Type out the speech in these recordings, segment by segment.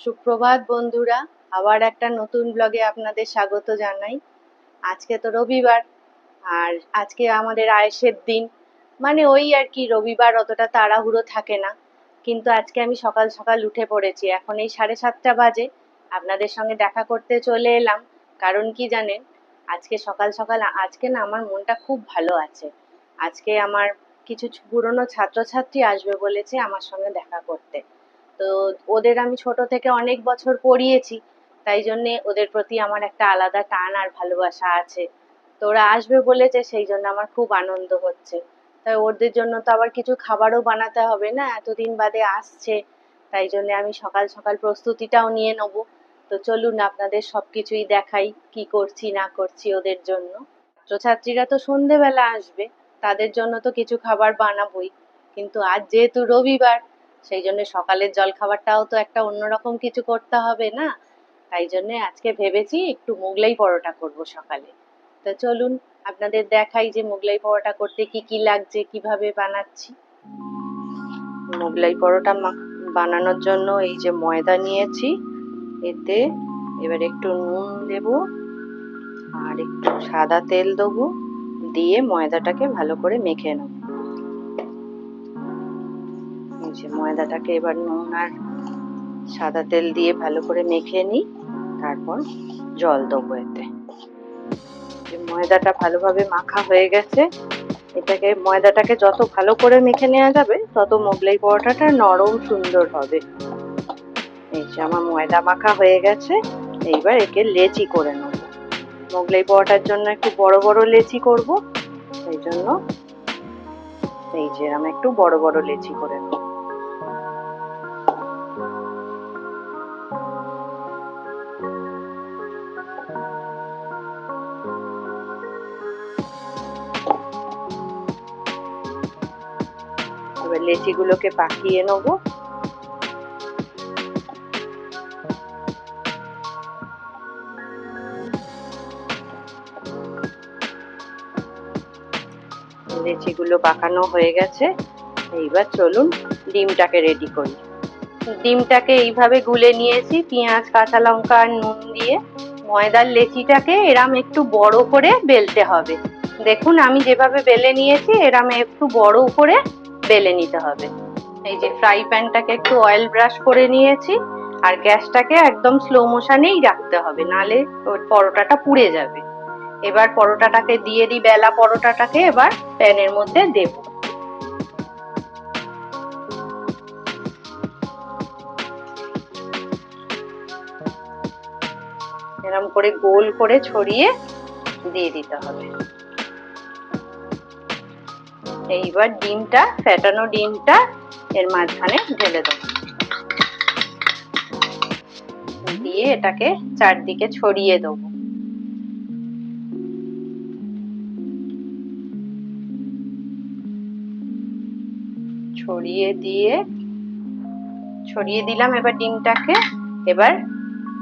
সুপ্রভাত বন্ধুরা, আবার একটা নতুন ব্লগে আপনাদের স্বাগত জানাই। আজকে তো রবিবার, আর আজকে আমাদের আয়েশের দিন। মানে ওই আর কি, রবিবার অতটা তাড়াহুড়ো থাকে না, কিন্তু আজকে আমি সকাল সকাল উঠে পড়েছি। এখন এই 7:30 বাজে, আপনাদের সঙ্গে দেখা করতে চলে এলাম। কারণ কি জানেন, আজকে সকাল সকাল আজকে না আমার মনটা খুব ভালো আছে। আজকে আমার কিছু পুরনো ছাত্রছাত্রী আসবে বলেছে আমার সঙ্গে দেখা করতে। তো ওদের আমি ছোট থেকে অনেক বছর পড়িয়েছি, তাই জন্যে ওদের প্রতি আমার একটা আলাদা টান আর ভালোবাসা আছে। তো ওরা আসবে বলেছে, সেই জন্য আমার খুব আনন্দ হচ্ছে। তাই ওদের জন্য তো আবার কিছু খাবারও বানাতে হবে না, এতদিন বাদে আসছে। তাই জন্য আমি সকাল সকাল প্রস্তুতিটাও নিয়ে নেবো। তো চলুন আপনাদের সবকিছুই দেখাই, কি করছি না করছি ওদের জন্য। ছাত্রছাত্রীরা তো সন্ধেবেলা আসবে, তাদের জন্য তো কিছু খাবার বানাবোই। কিন্তু আজ যেহেতু রবিবার, সেই জন্য সকালের জলখাবারটাও তো একটা অন্যরকম কিছু করতে হবে না। তাই জন্য আজকে ভেবেছি একটু মোগলাই পরোটা করব সকালে। তো চলুন আপনাদের দেখাই যে মোগলাই পরোটা করতে কি কি লাগছে, কিভাবে বানাচ্ছি। মোগলাই পরোটা বানানোর জন্য এই যে ময়দা নিয়েছি, এতে এবার একটু নুন দেব আর একটু সাদা তেল দেবো, দিয়ে ময়দাটাকে ভালো করে মেখে নেব। এই যে ময়দাটাকে এবার নুন আর সাদা তেল দিয়ে ভালো করে মেখে নিই, তারপর জল দেবো এতে। ময়দাটা ভালোভাবে মাখা হয়ে গেছে। ময়দাটাকে যত ভালো করে মেখে নেওয়া যাবে, তত মোগলাই পরোটাটা নরম সুন্দর হবে। এই যে আমার ময়দা মাখা হয়ে গেছে, এইবার একে লেচি করে নেব। মোগলাই পরোটার জন্য একটু বড় বড় লেচি করব, সেই জন্য এই যে আমি একটু বড় বড় লেচি করে নেব। এবার লেচিগুলোকে পাকিয়ে নেব। লেচিগুলো পাকানো হয়ে গেছে, এইবার চলুন ডিমটাকে রেডি করি। ডিমটাকে এইভাবে গুলে নিয়েছি, পেঁয়াজ কাঁচা লঙ্কা আর নুন দিয়ে। ময়দার লেচিটাকে এরম একটু বড় করে বেলতে হবে। দেখুন আমি যেভাবে বেলে নিয়েছি, এরম একটু বড় করে বেলে নিতে হবে। এই যে ফ্রাই প্যানটাকে একটু অয়েল ব্রাশ করে নিয়েছি, আর গ্যাসটাকে একদম স্লো মোশনেই রাখতে হবে, নালে পরোটাটা পুড়ে যাবে। এবার পরোটাটাকে দিয়ে দিই, বেলা পরোটাটাকে এবার প্যানের মধ্যে দেব। এরকম করে গোল করে ছড়িয়ে দিয়ে দিতে হবে। এইবার ফেটানো ডিমটা এর মাঝখানে ঢেলে দেবো, দিয়ে এটাকে চারদিকে ছড়িয়ে দেবো। ছড়িয়ে দিলাম এবার ডিমটাকে। এবার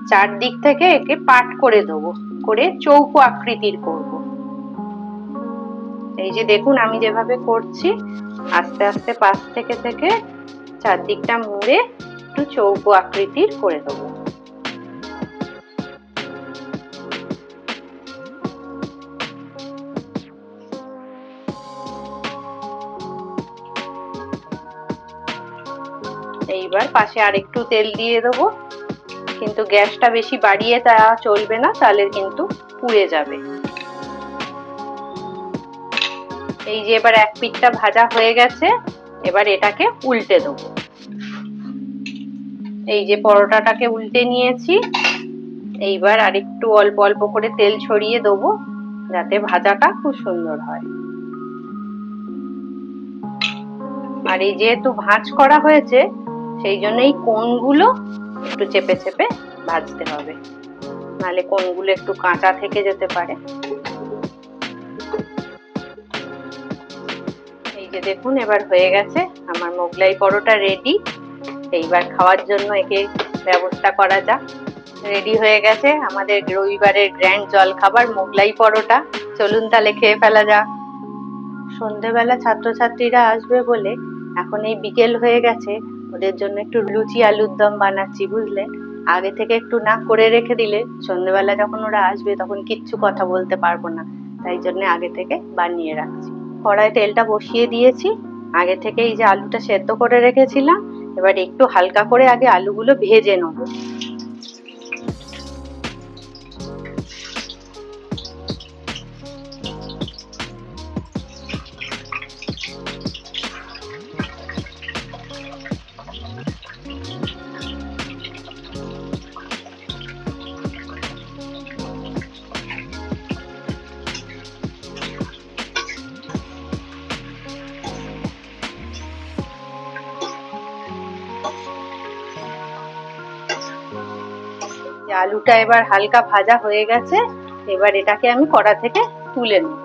চারদিক থেকে একে পাট করে দেবো, করে চৌকো আকৃতির করব। এই যে দেখুন আমি যেভাবে করছি, আস্তে আস্তে পাশ থেকে থেকে চারদিকটা মুড়ে একটু চৌকো আকৃতির করে দেবো। এইবার পাশে আরেকটু তেল দিয়ে দেবো, কিন্তু গ্যাসটা বেশি বাড়িয়ে তা চলবে না, তাহলে কিন্তু পুড়ে যাবে। এই যে এবার এক পিঠটা ভাজা হয়ে গেছে, এবার এটাকে উল্টে দেবো। এই যে পরোটাটাকে উল্টে নিয়েছি, এইবার আরেকটু অল্প অল্প করে তেল ছড়িয়ে দেবো, যাতে ভাজাটা খুব সুন্দর হয়। আর এই যেহেতু ভাঁজ করা হয়েছে, সেই জন্য এই কোণগুলো একটু চেপে চেপে ভাজতে হবে, নাহলে কোণগুলো একটু কাঁচা থেকে যেতে পারে। এই যে দেখুন এবার হয়ে গেছে আমার মোগলাই পরোটা রেডি। এইবার খাওয়ার জন্য একে ব্যবস্থা করা যাক। রেডি হয়ে গেছে আমাদের রবিবারের গ্র্যান্ড জলখাবার মোগলাই পরোটা। চলুন তাহলে খেয়ে ফেলা যাক। সন্ধেবেলা ছাত্রছাত্রীরা আসবে বলে এখন এই বিকেল হয়ে গেছে, ওদের জন্য একটু লুচি আলুর দম বানাচ্ছি, বুঝলেন। আগে থেকে একটু না করে রেখে দিলে সন্ধ্যেবেলা যখন ওরা আসবে তখন কিচ্ছু কথা বলতে পারবো না, তাই জন্য আগে থেকে বানিয়ে রাখছি। কড়াইয়ে তেলটা বসিয়ে দিয়েছি। আগে থেকে এই যে আলুটা সেদ্ধ করে রেখেছিলাম, এবার একটু হালকা করে আগে আলুগুলো ভেজে নেবো। আলুটা এবার হালকা ভাজা হয়ে গেছে, এবার এটাকে আমি কড়া থেকে তুলে নেব।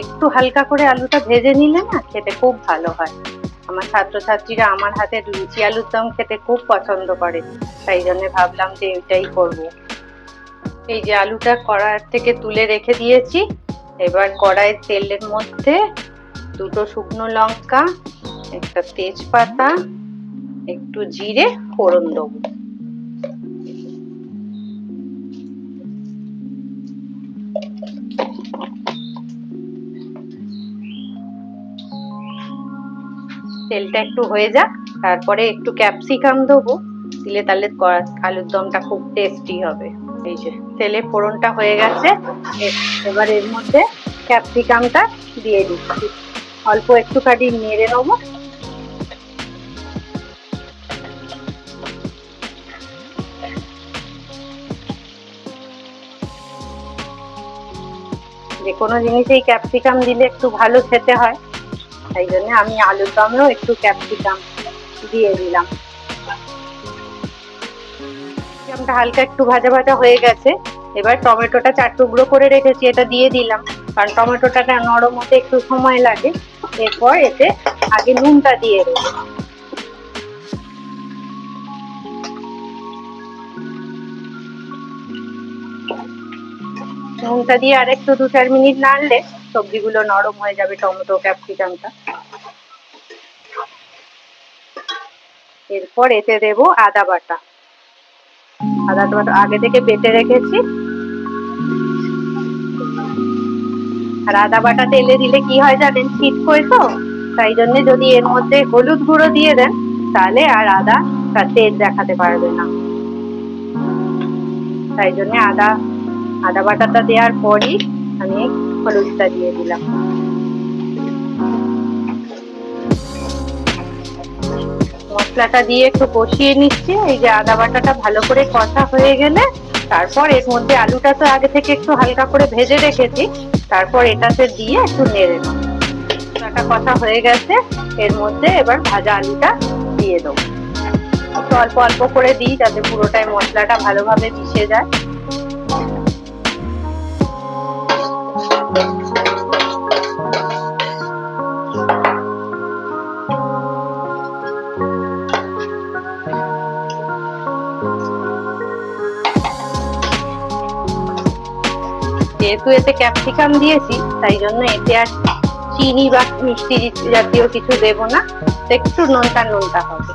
একটু হালকা করে আলুটা ভেজে নিলে না খেতে খুব ভালো হয়। আমার ছাত্রছাত্রীরা আমার হাতে লুচি আলুর দম খেতে খুব পছন্দ করে, তাই জন্য ভাবলাম যে এটাই করব। এই যে আলুটা কড়া থেকে তুলে রেখে দিয়েছি, এবার কড়াইয়ের তেলের মধ্যে দুটো শুকনো লঙ্কা, একটা তেজপাতা, একটু জিরে ফোড়ন দেবো। তেলটা একটু হয়ে যাক, তারপরে একটু ক্যাপসিকাম দেবো, দিলে তাহলে আলুর দমটা খুব টেস্টি হবে। এই যে তেলে ফোড়নটা হয়ে গেছে, এবার এর মধ্যে ক্যাপসিকামটা দিয়ে দিচ্ছি। অল্প একটুখানি নেড়ে নেবো। যে কোনো জিনিসেই ক্যাপসিকাম দিলে একটু ভালো খেতে হয়, তাই জন্য আমি আলুর দমেও একটু ক্যাপসিকাম দিয়ে দিলাম। ক্যাপসিকামটা হালকা একটু ভাজা ভাজা হয়ে গেছে, এবার টমেটোটা 4 টুকরো করে রেখেছি এটা দিয়ে দিলাম, কারণ টমেটোটা নরম হতে একটু সময় লাগে। এরপর এতে আগে নুনটা দিয়ে দেবো। নুনটা দিয়ে আর একটু 2-4 মিনিট নাড়লে সবজিগুলো নরম হয়ে যাবে, টমেটো ক্যাপসিকামটা। এরপর এতে দেব আদা বাটা। আদা বাটা আগে থেকে বেটে রেখেছি। আর আদা বাটা তেলে দিলে কি হয় জানেন, ছিটকোয় তো, তাই জন্য যদি এর মধ্যে হলুদ গুঁড়ো দিয়ে দেন তাহলে আর আদা তার তেল দেখাতে পারবে না। তাই জন্য আদা বাটাটা দেওয়ার পরই আমি হলুদটা দিয়ে দিলাম। মশলাটা দিয়ে একটু কষিয়ে নিচ্ছি। এই যে আদা বাটাটা ভালো করে কষা হয়ে গেলে তারপর এর মধ্যে আলুটা তো আগে থেকে একটু হালকা করে ভেজে রেখেছি, তারপর এটাতে দিয়ে একটু নেড়ে নেব। মশলাটা কষা হয়ে গেছে, এর মধ্যে এবার ভাজা আলুটা দিয়ে দেবো। একটু অল্প অল্প করে দিই যাতে পুরোটাই মশলাটা ভালোভাবে মিশে যায়। যেহেতু এতে ক্যাপসিকাম দিয়েছি তাই জন্য এতে আর চিনি বা মিষ্টি জাতীয় কিছু দেব না, একটু নোনতা নোনতা হবে।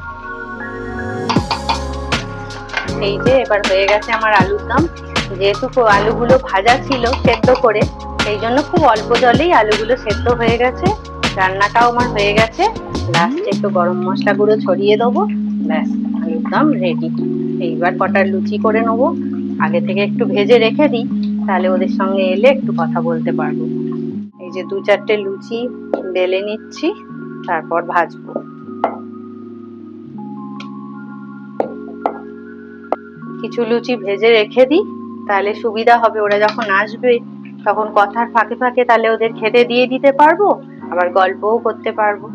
এই যে এবার হয়ে গেছে আমার আলুর দম। যেহেতু আলুগুলো ভাজা ছিল সেদ্ধ করে, সেই জন্য খুব অল্প জলেই আলুগুলো সেদ্ধ হয়ে গেছে। রান্নাটাও আমার হয়ে গেছে। লাস্টে একটু গরম মশলা গুঁড়ো ছড়িয়ে দেবো, ব্যাস আলুর দম রেডি। এইবার কটা লুচি করে নেবো। আগে থেকে একটু ভেজে রেখে দিই, তাহলে ওদের সঙ্গে এলে একটু কথা বলতে পারবো। এই যে 2-4টে লুচি বেলে নিচ্ছি, তারপর ভাজবো। কিছু লুচি ভেজে রেখে দিই, তাহলে সুবিধা হবে, ওরা যখন আসবে তখন কথার ফাঁকে ফাঁকে তাহলে ওদের খেতে দিয়ে দিতে পারবো, আবার গল্পও করতে পারবো।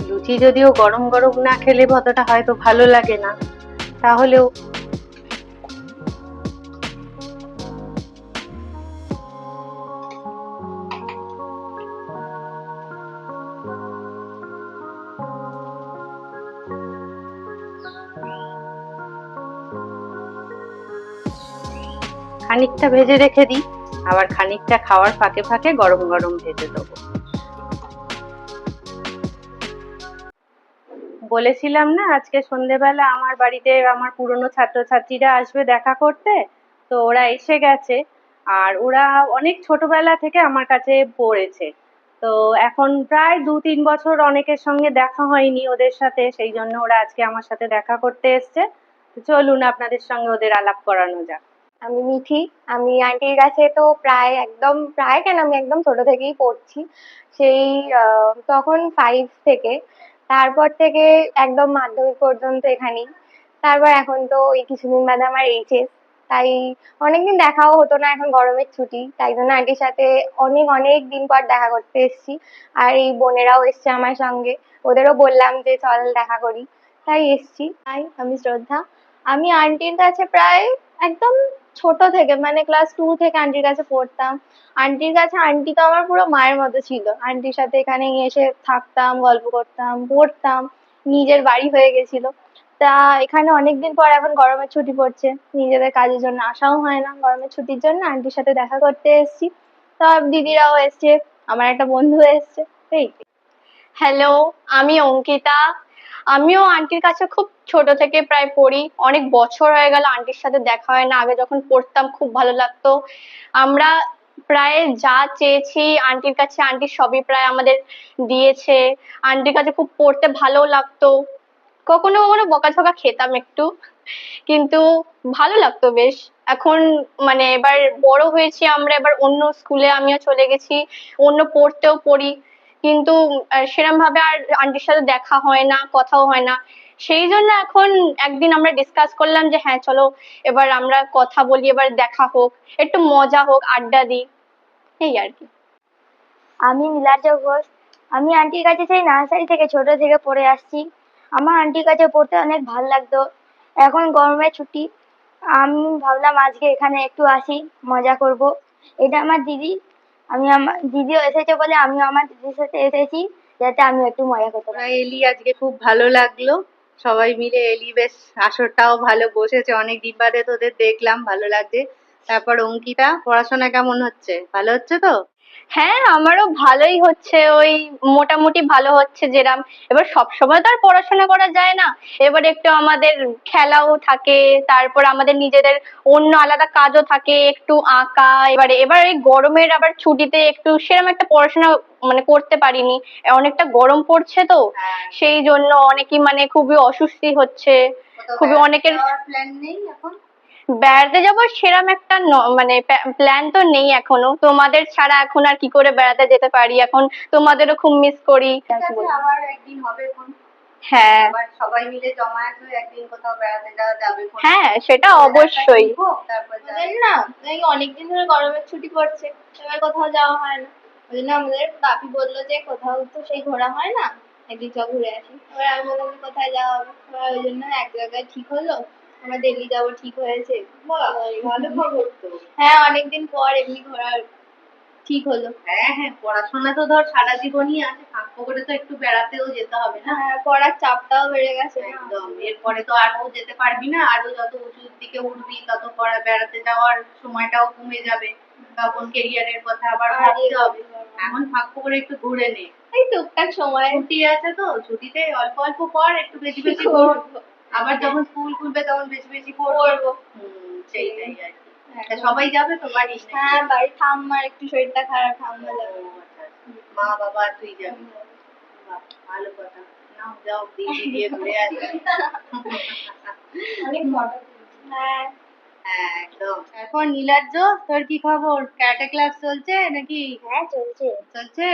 লুচি যদিও গরম গরম না খেলে অতটা হয়তো ভালো লাগে না, তাহলেও খানিকটা ভেজে রেখে দিই, আবার খানিকটা খাওয়ার ফাঁকে ফাঁকে গরম গরম ভেজে দেবো। বলেছিলাম না আজকে সন্ধেবেলা আমার বাড়িতে আমার পুরনো ছাত্রছাত্রীরা আসবে দেখা করতে, তো ওরা এসে গেছে। আর ওরা অনেক ছোটবেলা থেকে আমার কাছে পড়েছে, তো এখন প্রায় 2-3 বছর অনেকের সঙ্গে দেখা হয়নি ওদের সাথে, সেই জন্য ওরা আজকে আমার সাথে দেখা করতে এসছে। তো চলুন আপনাদের সঙ্গে ওদের আলাপ করানো যাক। আমি মিঠি। আমি আন্টির কাছে তো প্রায় কেন, আমি একদম ছোট থেকেই পড়ছি। সেই তখন 5 থেকে, তারপর থেকে একদম মাধ্যমিক পর্যন্ত এখানেই। তারপর এখন তো এই কিছুদিন বাদে আমার এইচএস, তাই অনেকদিন দেখাও হতো না। এখন গরমের ছুটি, তাই জন্য আন্টির সাথে অনেক অনেক দিন পর দেখা করতে এসেছি। আর এই বোনেরাও এসছে আমার সঙ্গে, ওদেরও বললাম যে চল দেখা করি, তাই এসছি। তাই আমি শ্রদ্ধা। আমি আন্টির কাছে প্রায় একদম ছোট থেকে, মানে ক্লাস 2 থেকে আন্টির কাছে পড়তাম। আন্টির কাছে আন্টি তো আমার পুরো মায়ের মতো ছিল। আন্টির সাথে এখানে এসে থাকতাম, গল্প করতাম, পড়তাম, নিজের বাড়ি হয়ে গেছিল। তা এখানে অনেকদিন পর এখন গরমের ছুটি পড়ছে, নিজেদের কাজের জন্য আসাও হয় না, গরমের ছুটির জন্য আন্টির সাথে দেখা করতে এসেছি। সব দিদিরাও এসছে, আমার একটা বন্ধু এসছে। এই হ্যালো, আমি অঙ্কিতা। আমিও আন্টির কাছে খুব ছোট থেকে প্রায় পড়ি, অনেক বছর হয়ে গেল আন্টির সাথে দেখা হয় না। আগে যখন পড়তাম খুব ভালো লাগতো। আমরা প্রায় যা চেয়েছি আন্টির কাছে, আন্টি সবই প্রায় আমাদের দিয়েছে। আন্টির কাছে খুব পড়তে ভালো লাগতো। কখনো কখনো বকাঝকা খেতাম একটু, কিন্তু ভালো লাগতো বেশ। এখন মানে এবার বড় হয়েছি আমরা, এবার অন্য স্কুলে আমিও চলে গেছি, অন্য পড়তেও পড়ি, কিন্তু সেরম ভাবে আর আন্টির সাথে দেখা হয় না, কথাও হয় না। সেই জন্য এখন একদিন আমরা ডিসকাস করলাম যে হ্যাঁ চলো এবার আমরা কথা বলি, এবার দেখা হোক, একটু মজা হোক, আড্ডা দিই, এই আর কি। আমি নীলাচল ঘোষ। আমি আন্টির কাছে সেই নার্সারি থেকে ছোট থেকে পড়ে আসছি। আমার আন্টির কাছে পড়তে অনেক ভালো লাগতো। এখন গরমের ছুটি, আমি ভাবলাম আজকে এখানে একটু আসি, মজা করব। এটা আমার দিদি, আমার দিদিও এসেছে বলে আমিও আমার দিদির সাথে এসেছি, যাতে আমি একটু মজা করতে পারি। এলি, আজকে খুব ভালো লাগলো, সবাই মিলে এলি, বেশ আসরটাও ভালো বসেছে, অনেক দিন বাদে তোদের দেখলাম, ভালো লাগছে। তারপর অঙ্কিতা, পড়াশোনা কেমন হচ্ছে? ভালো হচ্ছে তো? হ্যাঁ, আমারও ভালোই হচ্ছে, ওই মোটামুটি ভালো হচ্ছে যেরাম। এবার সবসময় তো আর পড়াশোনা করা যায় না, এবার একটু আমাদের খেলাও থাকে, তারপর আমাদের নিজেদের অন্য আলাদা কাজও থাকে, একটু আঁকা। এবার এই গরমের আবার ছুটিতে একটু সেরকম একটা পড়াশোনা মানে করতে পারিনি, অনেকটা গরম পড়ছে তো, সেই জন্য অনেকেই মানে খুবই অস্বস্তি হচ্ছে, খুবই অনেকের। প্ল্যান নেই এখন? বেড়াতে যাবো সেরম একটা মানে প্ল্যান তো নেই এখনো। তোমাদের ছাড়া এখন আর কি করে বেড়াতে যেতে পারি, এখন তোমাদেরও খুব মিস করি। আবার একদিন হবে এখন। হ্যাঁ, আবার সবাই মিলে জমায়েত হয়ে একদিন কোথাও বেড়াতে যাওয়া যাবে। হ্যাঁ সেটা অবশ্যই। তারপর না, এই অনেকদিন ধরে গরমের ছুটি পড়ছে, এবার কোথাও যাওয়া হয় না। ওই জন্য আমাদের বাপি বললো যে কোথাও তো সেই ঘোরা হয় না, একদিন চল ঘুরে আসি। এবার আমি বললাম যে কোথায় যাওয়া হবে, এবার ওই জন্য এক জায়গায় ঠিক হলো, আমরা দিল্লি যাবো ঠিক হয়েছে। ভালো খবর তো। হ্যাঁ, অনেকদিন পর এমনি ঘোরার ঠিক হলো। হ্যাঁ হ্যাঁ, পড়াশোনা তো ধর সারা জীবনই আছে, ফাঁক করে তো একটু বেড়াতেও যেতে হবে না? হ্যাঁ, পড়ার চাপটাও বেড়ে গেছে। একদম, এরপরে তো আরো যেতে পারবি না, আরো যত উঁচুর দিকে উঠবি তত বেড়াতে যাওয়ার সময়টাও কমে যাবে, তখন কেরিয়ারের কথা আবার ভাবতে হবে। এখন ফাঁক করে একটু ঘুরে নে, এই টুকটাক সময় ছুটি আছে তো, ছুটিতে অল্প অল্প পড়, একটু বেশি বেশি পড়, আবার যখন স্কুল খুলবে তখন বেশি বেশি পড়বো। সেইটাই আর কি। তা সবাই যাবে তো বাড়ি? হ্যাঁ, বাড়ি ঠাম্মার একটু শরীরটা খারাপ, ঠাম্মা যাবে। মা বাবা তুই যাবি? বাহ, ভালো কথা। নাও যাও, দিদি গিয়ে ঘুরে আসবে। অনেক ফটো। হ্যাঁ, হ্যাঁ একদম। এখন নীলার্য, তোর কি খবর? ক্যারাটে ক্লাস চলছে নাকি? হ্যাঁ চলছে। চলছে?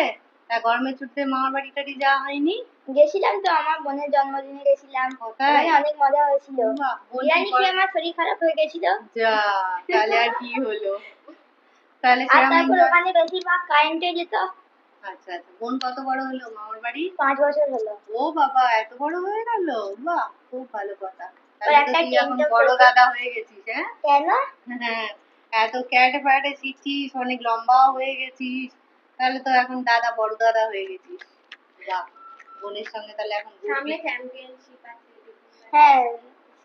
তা গরমের ছুটিতে মামার বাড়ি টাড়ি যাওয়া হয়নি? গেছিলাম তো, আমার বোনের জন্মদিনে গেছিলাম, ওখানে অনেক মজা হয়েছিল। বিরিয়ানি খেয়ে আমার শরীর খারাপ হয়ে গেছিল। যা, তাহলে আর কি হলো? তাহলে আর সেরকম তারপর ওখানে বেশিরভাগ কারেন্টে যেত। আচ্ছা আচ্ছা, বোন কত বড় হলো মামার বাড়ি? 5 বছর হলো। ও বাবা, এত বড় হয়ে গেল! বাহ, খুব ভালো কথা। ওর তাহলে তো একটা তুই এখন টেন্টও বড় করেছে। দাদা হয়ে গেছিস। হ্যাঁ কেন? হ্যাঁ, এত ক্যারাটে ফ্যারাটে শিখছিস, অনেক লম্বাও হয়ে গেছিস, তাহলে তো এখন দাদা, বড় দাদা হয়ে গেছিস। বাহ, বোনের সঙ্গে তাহলে এখন সামনে চ্যাম্পিয়নশিপ আছে। হ্যাঁ,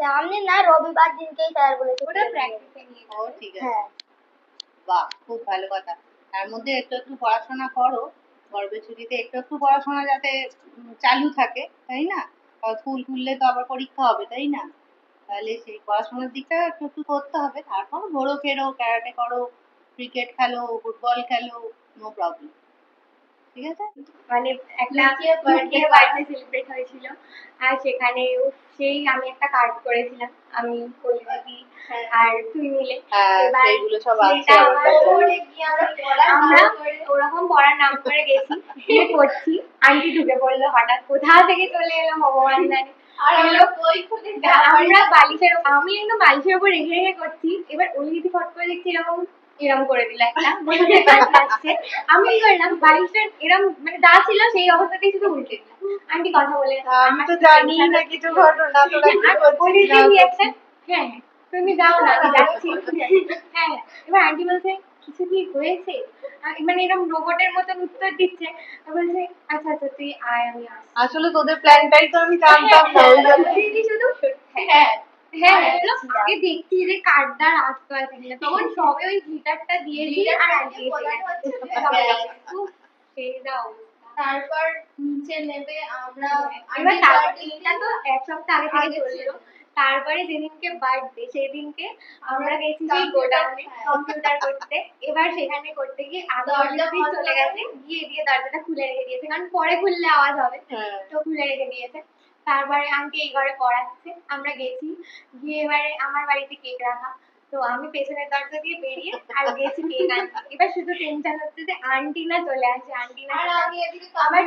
সামনে না, রবিবার দিনকেই স্যার বলেছে। ওটা প্র্যাকটিসে নিয়ে। ও ঠিক আছে। হ্যাঁ। বাহ, খুব ভালো কথা। তার মধ্যে একটু একটু পড়াশোনা করো, গর্ভের ছুটিতে একটু একটু পড়াশোনা যাতে চালু থাকে, তাই না? স্কুল খুললে তো আবার পরীক্ষা হবে, তাই না? তাহলে সেই পড়াশোনার দিকটা একটু একটু করতে হবে। তারপর ঘোরো ফেরো, ক্যারাটে করো, ক্রিকেট খেলো, ফুটবল খেলো, নো প্রবলেম। ঠিক আছে? মানে একটা বার্থডে সেলিব্রেট হয়েছিল, আর সেখানে সেই আমি একটা কার্ড করেছিলাম, আমি কলিদি আর তুই মিলে। হ্যাঁ, এবার সেইগুলো সব আছে সেটা আমার কাছে। আমরা ওরকম পড়ার নাম করে গেছি, গিয়ে করছি, আন্টি ঢুকে পড়লো হঠাৎ, কোথা থেকে চলে এলো ভগবান জানে। আর আমরা বালিশের, আমি একদম বালিশের উপর রেখে রেখে করছি, এবার ওই দিদি ফট করে দেখছি এরকম এরম করে দিল একটা, বলছে কাজ আসছে। আমি কি করলাম, বালিশটা এরম মানে যা ছিল সেই অবস্থাতেই শুধু উল্টে দিলাম। আন্টি কথা বলে, আমি তো জানি না কিছু ঘটনা, তোরা কি করছিস না করছিস। হ্যাঁ তুমি যাও না, আমি যাচ্ছি। হ্যাঁ, এবার আন্টি বলছে কিছু কি হয়েছে, মানে এরকম রোবটের মতন উত্তর দিচ্ছে। বলছে আচ্ছা আচ্ছা তুই আয়, আমি আসছি। আসলে তোদের প্ল্যানটাই তো আমি জানতাম না, ওই জন্য। দিদি শুধু হ্যাঁ হ্যাঁ বললো, আগে দেখছি যে কার্ডটা আসতে আছে কিনা, তখন সবে ওই গিটারটা দিয়েছি আর আন্টি এসে গেছে। উফ, সেই যা অবস্থা। তারপর নিচে নেবে আমরা, এবার তারপরটা তো এক সপ্তাহ আগে থেকে চলছিল। তারপরে যেদিনকে বার্থডে সেদিনকে আমরা গেছি সেই গোডাউনে কম্পিউটার করতে। এবার সেখানে করতে গিয়ে আগে অলরেডি চলে গেছে, গিয়ে দিয়ে দরজাটা খুলে রেখে দিয়েছে, কারণ পরে খুললে আওয়াজ হবে, তো খুলে রেখে দিয়েছে। তারপরে আন্টি এই ঘরে পড়াচ্ছে, আমরা গেছি, গিয়ে এবারে আমার বাড়িতে কেক রাখা, তো আমি পেছনের দরজা দিয়ে বেরিয়ে আর গেছি কেক আনতে। এবার শুধু টেনশন হচ্ছে যে আন্টি না চলে আসে, আন্টি না চলে আসে। আবার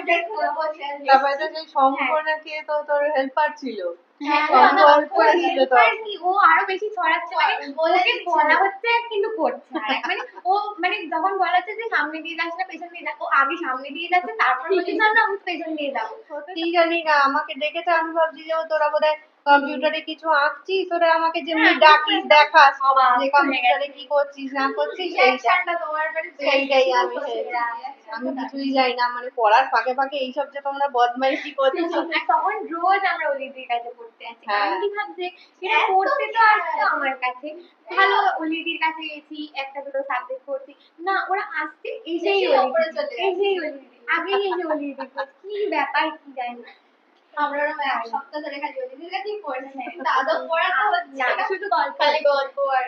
তারপরে তো সেই সম্পর্কে তো তোর হেল্পার ছিল, হ্যাঁ, হেল্প করেছিল তো। আর কি, ও আরো বেশি ছড়াচ্ছে, মানে ওকে বলা হচ্ছে কিন্তু করছে না। মানে ও মানে যখন বলা হচ্ছে যে সামনে দিয়ে যাচ্ছে না পেছন দিয়ে যাচ্ছে, ও আগে সামনে দিয়ে যাচ্ছে, তারপর বলছে না না আমি পেছন দিয়ে যাবো। কি জানি না, আমাকে ডেকেছে, আমি ভাবছি যে তোরা বোধহয় কম্পিউটারে কিছু আঁকছিস, তোরা আমাকে যেমনি ডাকিস দেখাস যে কম্পিউটারে কি করছিস না করছিস, সেইটাই আমি আমি কিছুই জানি না, মানে পড়ার ফাঁকে ফাঁকে এইসব যে তোমরা বদমাইশি করছো। আর তখন রোজ আমরা অলিদির কাছে পড়তে আসি, হ্যাঁ। আন্টি ভাবছে সেটা পড়তে তো আসতো আমার কাছে, ভালো অলিদির কাছে গেছি, একটা দুটো সাবজেক্ট পড়ছি না, ওরা আসছে এসেই এসেই অলিদি আগেই এসে অলিদি, কি ব্যাপার কি জানি না। আমরা এক সপ্তাহ ধরে খালি ওদের কাছেই পড়ছি, কিন্তু আদৌ পড়া তো হচ্ছে না, না, শুধু গল্প খালি গল্প আর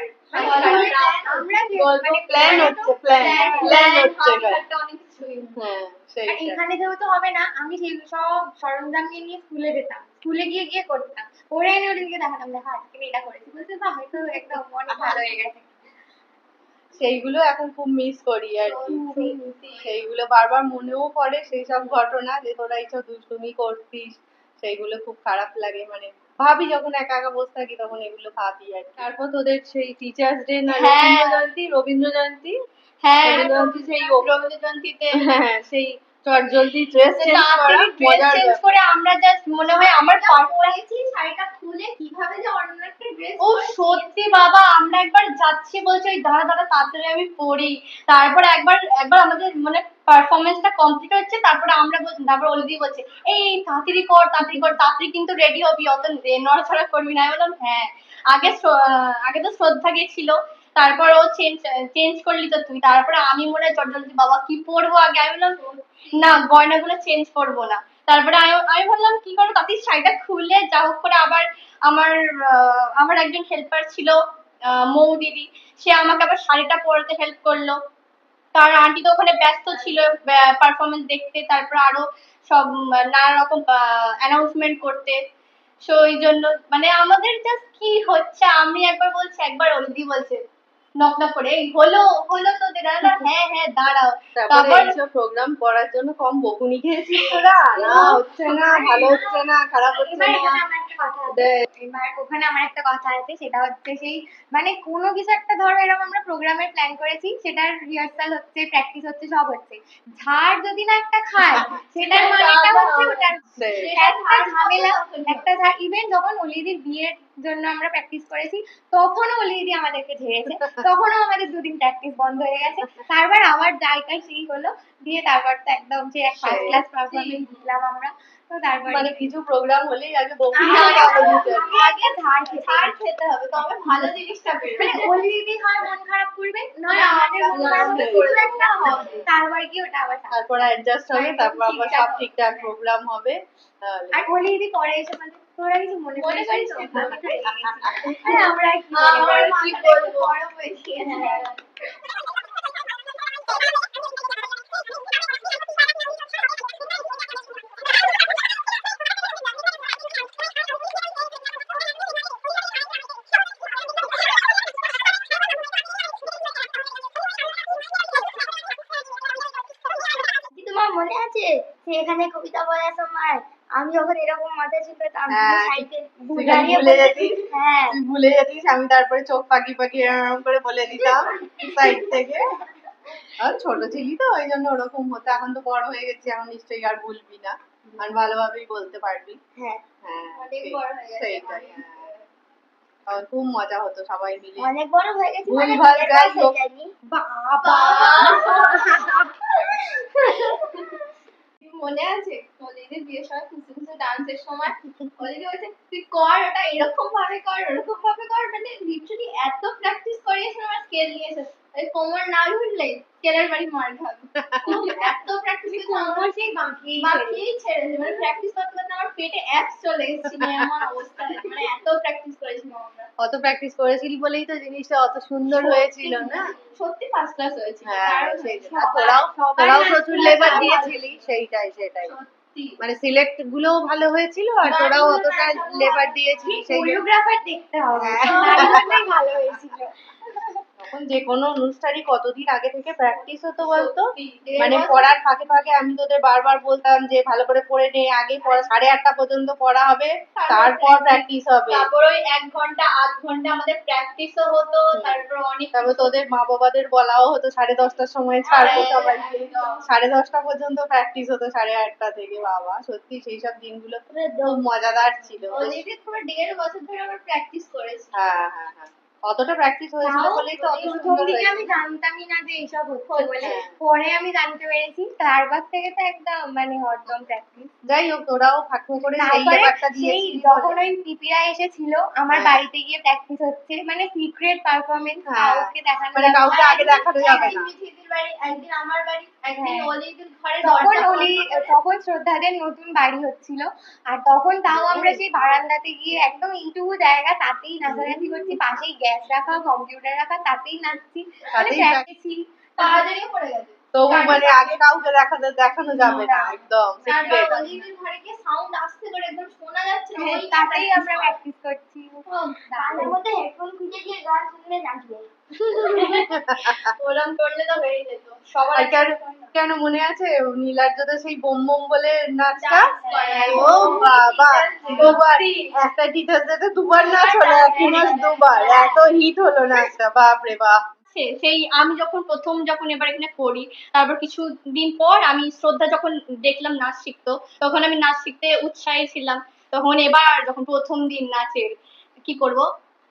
আমরা গল্প প্ল্যান হচ্ছে, প্ল্যান হচ্ছে অনেক কিছুই। হ্যাঁ আর সেইটাই। এখানে যেহেতু হবে না, আমি সেই সব সরঞ্জাম নিয়ে স্কুলে যেতাম, স্কুলে গিয়ে গিয়ে করতাম, ওরা এনে ওদেরকে দেখাতাম, দেখা আজকে এটা করেছি, বলছে বাহ হয়তো একদম অনেক ভালো হয়ে গেছে। সেইগুলো এখন খুব মিস করি আর কি, সেইগুলো বারবার মনেও পড়ে, সেই সব ঘটনা যে তোরা এইসব দুষ্টুমি করতিস, সেইগুলো খুব খারাপ লাগে, মানে ভাবি যখন একা একা বসে থাকি তখন এগুলো ভাবি আর কি। তারপর তোদের সেই টিচার্স ডে না রবীন্দ্র জয়ন্তী রবীন্দ্র জয়ন্তী সেই রবীন্দ্র জয়ন্তীতে হ্যাঁ সেই চটজলদি ড্রেস চেঞ্জ করা মজার চেঞ্জ ব্যাপার। করে আমরা জাস্ট মনে হয় আমার পরেছি শাড়িটা খুলে কিভাবে যে অন্য একটা ড্রেস, ও সত্যি বাবা, আমরা একবার যাচ্ছি বলছে ওই দাঁড়া দাঁড়া তাড়াতাড়ি আমি পড়ি, তারপর একবার আমাদের মানে পারফরমেন্সটা কমপ্লিট হচ্ছে, তারপরে আমরা তারপর অলরেডি বলছে এই তাড়াতাড়ি কর তাড়াতাড়ি কর, তাড়াতাড়ি কিন্তু রেডি হবি, অত নড়াচড়া করবি না। আমি বললাম হ্যাঁ, আগে তো শ্রদ্ধা গেছিল, তারপর ও চেঞ্জ করলি তো তুই, তারপরে আমি মনে হয় চটজলদি বাবা কি পরবো আগে, আমি বললাম না গয়নাগুলো চেঞ্জ করবো না। তারপরে আমি ভাবলাম কি করবো, তাতে শাড়িটা খুলে যা হোক করে আবার আমার একজন হেল্পার ছিল মৌ দিদি, সে আমাকে আবার শাড়িটা পরতে হেল্প করলো। তার আন্টি তো ওখানে ব্যস্ত ছিল পারফরমেন্স দেখতে, তারপর আরো সব নানা রকম অ্যানাউন্সমেন্ট করতে। সো ওই জন্য মানে আমাদের জাস্ট কি হচ্ছে, আমি একবার বলছি একবার অলদি বলছে নক নক করে এই হলো তোদের, হ্যাঁ হ্যাঁ দাঁড়াও। তারপর এইসব প্রোগ্রাম করার জন্য কম বকুনি খেয়েছিস তোরা? না হচ্ছে না, ভালো হচ্ছে না, খারাপ হচ্ছে এবার না। এখানে আমার একটা কথা আছে, এবার ওখানে আমার একটা কথা আছে, সেটা হচ্ছে সেই মানে কোনো কিছু একটা ধরো এরকম আমরা প্রোগ্রামের প্ল্যান করেছি, সেটার রিহার্সাল হচ্ছে, প্র্যাকটিস হচ্ছে, সব হচ্ছে, ঝাড় যদি না একটা খায় সেটার মানেটা হচ্ছে ওটার একটা ঝামেলা, একটা ঝাড়। ইভেন যখন অলিদির বিয়ের জন্য আমরা প্র্যাকটিস করেছি, তখনও অলিদি আমাদেরকে ঝেড়েছে, তখনও আমাদের দুদিন প্র্যাকটিস বন্ধ হয়ে গেছে, তারপর আবার জায়গায় সেই হলো, দিয়ে তারপর তো একদম যে ফার্স্ট ক্লাস পারফরমেন্স দিলাম আমরা। তো তারপরে মানে কিছু প্রোগ্রাম হলেই আগে বকুনিকে খাবো দিতে হবে। আগে ধার খেতে হবে তবে ভালো জিনিসটা বেরোবে। মানে ওলি দিদি হয় মন খারাপ করবে, নয় না, আমাদের মন না, খারাপ না, করবে, না, কিছু না, একটা না, হবে। তারপরে কি ওটা আবার থাকবে। তারপর অ্যাডজাস্ট হবে, একদম তারপর আবার ঠিকঠাক সব হবে। ঠিকঠাক প্রোগ্রাম হবে তাহলে। আর ওলি দিদি পরে এসে মানে তোরা কিছু মনে মনে করিস করিস তো? না? আমি তো রেগে গেছি। আরে আমরা আর কি মনে আমার করবো? কি বলবো বড় হয়েছে। তোমার মনে আছে যে এখানে কবিতা বলার সময় আমি যখন এরকম মাথা ছিল হ্যাঁ, সাইডে তুই খালি ভুলে যেতিস, হ্যাঁ তুই ভুলে যেতিস, আমি তারপরে চোখ পাকি পাকি এরকম করে বলে দিতাম সাইড থেকে। আর ছোট ছিলি তো ওই জন্য ওরকম হতো, এখন তো বড় হয়ে গেছি, এখন নিশ্চয়ই আর ভুলবি না, আর ভালোভাবেই বলতে পারবি। হ্যাঁ হ্যাঁ অনেক সেই- বড় হয়ে গেছে সেইটাই, হ্যাঁ। আর খুব মজা হতো সবাই মিলে। অনেক বড় হয়ে গেছি মানে ভুলভাল বিয়ের যাই বয়স হোক। হয়ে যায়নি। বাবা মনে আছে কলেজে বিয়ের সময় খুশি খুশি ডান্সের সময় কলেজে বলছে তুই কর ওটা এরকম ভাবে কর ওরকম ভাবে কর, মানে লিটারালি এত প্র্যাকটিস করিয়েছে আমার স্কেল নিয়ে এসে ওই কোমর না ধরলে স্কেলের বাড়ি মার খাবে। এত প্র্যাকটিস কোমর সেই বাঁকিয়েই বাকিই ছেড়েছে, মানে প্র্যাকটিস করতে করতে আমার পেটে অ্যাপস চলে এসেছিল এমন অবস্থা, মানে এত প্র্যাকটিস করেছিলাম আমরা। অত প্র্যাকটিস করেছিলি বলেই তো জিনিসটা অত সুন্দর হয়েছিল না। সত্যি ফার্স্ট ক্লাস হয়েছিল। হ্যাঁ দারুণ সেই হয়েছিল। আর তোরাও তোরাও সবাই প্রচুর নাচছিল, লেবার সবাই। দিয়েছিলি, সেইটাই সেটাই। সত্যি মানে সিলেক্ট গুলোও ভালো হয়েছিল আর তোরাও অতটা লেবার দিয়েছিলি, সেই জন্য কোরিওগ্রাফার দেখতে হবে হ্যাঁ। তার জন্যই ভালো হয়েছিল। তখন যে কোনো অনুষ্ঠানই কতদিন আগে থেকে প্র্যাকটিস হতো বলতো। সত্যি। মানে দেড় পড়ার ফাঁকে ফাঁকে আমি তোদের বারবার বলতাম যে ভালো করে পড়ে নে, আগে পড়া 8:30 পর্যন্ত পড়া হবে, তারপর প্র্যাকটিস হবে। তারপর ওই 1 ঘন্টা 8 ঘন্টা আমাদের প্র্যাকটিসও হতো, তারপর অনেক তারপর তোদের মা বাবাদের বলাও হতো 10:30টার সময় ছাড়বো হ্যাঁ, সবাইকে, একদম। 10:30 পর্যন্ত প্র্যাকটিস হতো, 8:30 থেকে। বাবা সত্যি সেই সব দিনগুলো খুব মজাদার ছিল। অলরেডি পুরো 1.5 বছর ধরে আমরা প্র্যাকটিস করেছি। হ্যাঁ হ্যাঁ হ্যাঁ, অতটা প্র্যাকটিস হয়েছিল তাও বলেই তো অত প্রথম সুন্দর দিকে আমি হয়েছিল। জানতামই না যে এইসব হচ্ছে বলে, হ্যাঁ। পরে আমি জানতে পেরেছি, তারপর থেকে তো একদম মানে হরদম প্র্যাকটিস। যাই হোক, তোরাও ফাঁকু করে সেই তারপরে ব্যাপারটা সেই দিয়েছিলি যখন বলে। ওই পিপিরা এসেছিল আমার হ্যাঁ। বাড়িতে গিয়ে প্র্যাকটিস হচ্ছে, মানে সিক্রেট পারফরমেন্স হ্যাঁ। কাউকে দেখানো মানে যাবে কাউকে না। আগে দেখানো যাবে একদিন না। মিঠিদির বাড়ি, একদিন আমার বাড়ি, একদিন হ্যাঁ। অলিদির ঘরে তখন দরজা ওলি বন্ধ করে। তখন শ্রদ্ধাদের নতুন বাড়ি হচ্ছিল, আর তখন তাও আমরা সেই বারান্দাতে গিয়ে একদম এইটুকু জায়গা তাতেই নাচানাচি করছি, পাশেই গ্যাস রাখা কম্পিউটার রাখা, তাতেই নাচছি, মানে তাতেই প্র্যাকটিসি। তাড়াতাড়ি পড়ে গেছে। তবু মানে আগে কাউকে দেখানো যাবে না, একদম তারপর সিক্রেট। অলিদির ঘরে গিয়ে সাউন্ড আসতে করে একদম শোনা যাচ্ছে না, ওই তাতেই আমরা প্র্যাকটিস করছি। তার মধ্যে হেডফোন খুঁজে গিয়ে গান শুনলে নাচবে। ওরম করলে তো হয়ে যেত সবার আর কেন মনে আছে নীলার্জতে সেই বোম বোম বলে নাচটা? Dance করে। ও বাবা, দুবার, একটা টিচার ডেতে দুবার নাচ হলো, একই নাচ দুবার, এত হিট হলো নাচটা, বাপ রে বাপ। সেই আমি যখন এবার এখানে করি, তারপর কিছুদিন পর আমি শ্রদ্ধা যখন দেখলাম নাচ শিখতো, তখন আমি নাচ শিখতে উৎসাহী ছিলাম। তখন এবার যখন প্রথম দিন নাচের কি করব,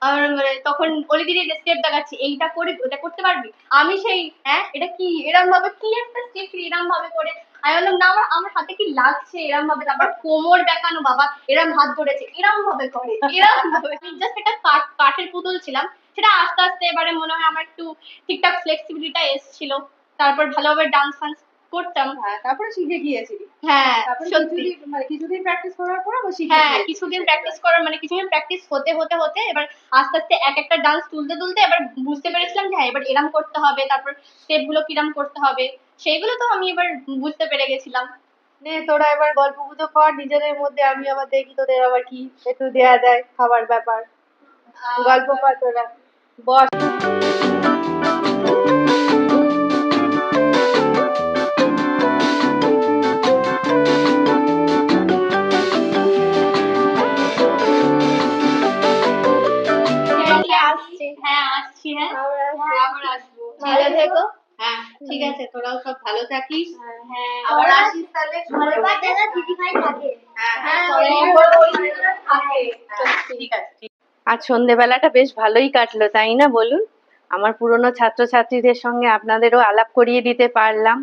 আর তখন অলিদিদি স্টেপ দেখাচ্ছি, এইটা করে ওটা করতে পারবি, আমি সেই হ্যাঁ এটা কি এরম ভাবে কি একটা স্টেপ এরম ভাবে করে আমি বললাম না আমার হাতে কি লাগছে এরম ভাবে, তারপর কোমর বেঁকানো বাবা, এরম হাত ধরেছে এরম ভাবে করে এরম ভাবে, জাস্ট একটা কাঠের পুতুল ছিলাম। সেটা আস্তে আস্তে এবারে মনে হয় আমার একটু ঠিকঠাক ফ্লেক্সিবিলিটিটা এসেছিল, তারপর ভালোভাবে ডান্স ফান্স করতাম। হ্যাঁ, তারপরে শিখে গিয়েছিলি। হ্যাঁ তারপরে সত্যি। কিছুদিন প্র্যাকটিস করার পর আবার শিখে হ্যাঁ গিয়েছিলি। কিছুদিন প্র্যাকটিস করার মানে কিছুদিন প্র্যাকটিস হতে হতে হতে এবার আস্তে আস্তে এক একটা ডান্স তুলতে এবার বুঝতে পেরেছিলাম যে হ্যাঁ এবার এরম করতে হবে, তারপর স্টেপ গুলো কিরম করতে হবে সেইগুলো তো আমি এবার বুঝতে পেরে গেছিলাম। নে তোরা এবার গল্প গুজব কর নিজেদের মধ্যে, আমি আবার দেখি তোদের আবার কি একটু দেয়া যায় খাবার ব্যাপার। গল্প কর তোরা, বস। আসছে, হ্যাঁ আসছি, হ্যাঁ আবার আসবো। ভালো থেকো। হ্যাঁ ঠিক আছে, তোরাও সব ভালো থাকিস। হ্যাঁ আবার আসিস তাহলে। দিদিভাই থাকে। হ্যাঁ ঠিক আছে। আজ সন্ধেবেলাটা বেশ ভালোই কাটলো, তাই না বলুন? আমার পুরনো ছাত্রছাত্রীদের সঙ্গে আপনাদেরও আলাপ করিয়ে দিতে পারলাম।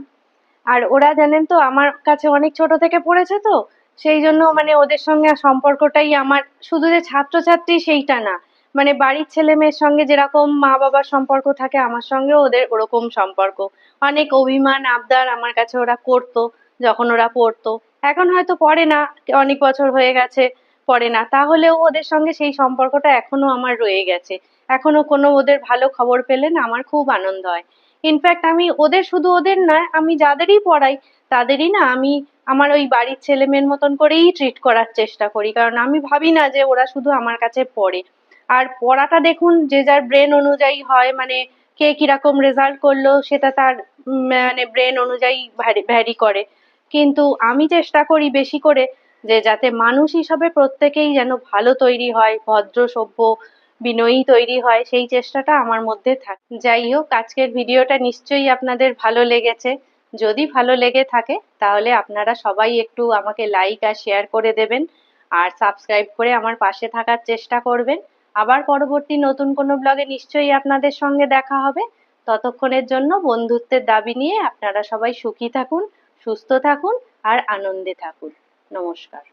আর ওরা জানেন তো আমার কাছে অনেক ছোট থেকে পড়েছে, তো সেই জন্য মানে ওদের সঙ্গে সম্পর্কটাই আমার শুধু যে ছাত্রছাত্রী সেইটা না, মানে বাড়ির ছেলে মেয়ের সঙ্গে যেরকম মা বাবার সম্পর্ক থাকে আমার সঙ্গেও ওদের ওরকম সম্পর্ক। অনেক অভিমান আবদার আমার কাছে ওরা করতো যখন ওরা পড়তো। এখন হয়তো পড়ে না, অনেক বছর হয়ে গেছে পড়ে না, তাহলেও ওদের সঙ্গে সেই সম্পর্কটা এখনো আমার রয়ে গেছে। এখনো কোনো ওদের ভালো খবর পেলে না আমার খুব আনন্দ হয়। ইনফ্যাক্ট আমি ওদের, শুধু ওদের নয়, আমি যাদেরই পড়াই তাদেরই না আমি আমার ওই বাড়ির ছেলে মেয়ের মতন করেই ট্রিট করার চেষ্টা করি, কারণ আমি ভাবি না যে ওরা শুধু আমার কাছে পড়ে। আর পড়াটা দেখুন যে যার ব্রেন অনুযায়ী হয়, মানে কে কিরকম রেজাল্ট করলো সেটা তার মানে ব্রেন অনুযায়ী ভ্যারি করে। কিন্তু আমি চেষ্টা করি বেশি করে যে যাতে মানুষ হিসাবে প্রত্যেকেই যেন ভালো তৈরি হয়, ভদ্র সভ্য বিনয়ী তৈরি হয়, সেই চেষ্টাটা আমার মধ্যে থাকে। যাই হোক, আজকের ভিডিওটা নিশ্চয়ই আপনাদের ভালো লেগেছে। যদি ভালো লেগে থাকে তাহলে আপনারা সবাই একটু আমাকে লাইক আর শেয়ার করে দেবেন, আর সাবস্ক্রাইব করে আমার পাশে থাকার চেষ্টা করবেন। আবার পরবর্তী নতুন কোনো ব্লগে নিশ্চয়ই আপনাদের সঙ্গে দেখা হবে। ততক্ষণের জন্য বন্ধুত্বের দাবি নিয়ে আপনারা সবাই সুখী থাকুন, সুস্থ থাকুন আর আনন্দে থাকুন। নমস্কার।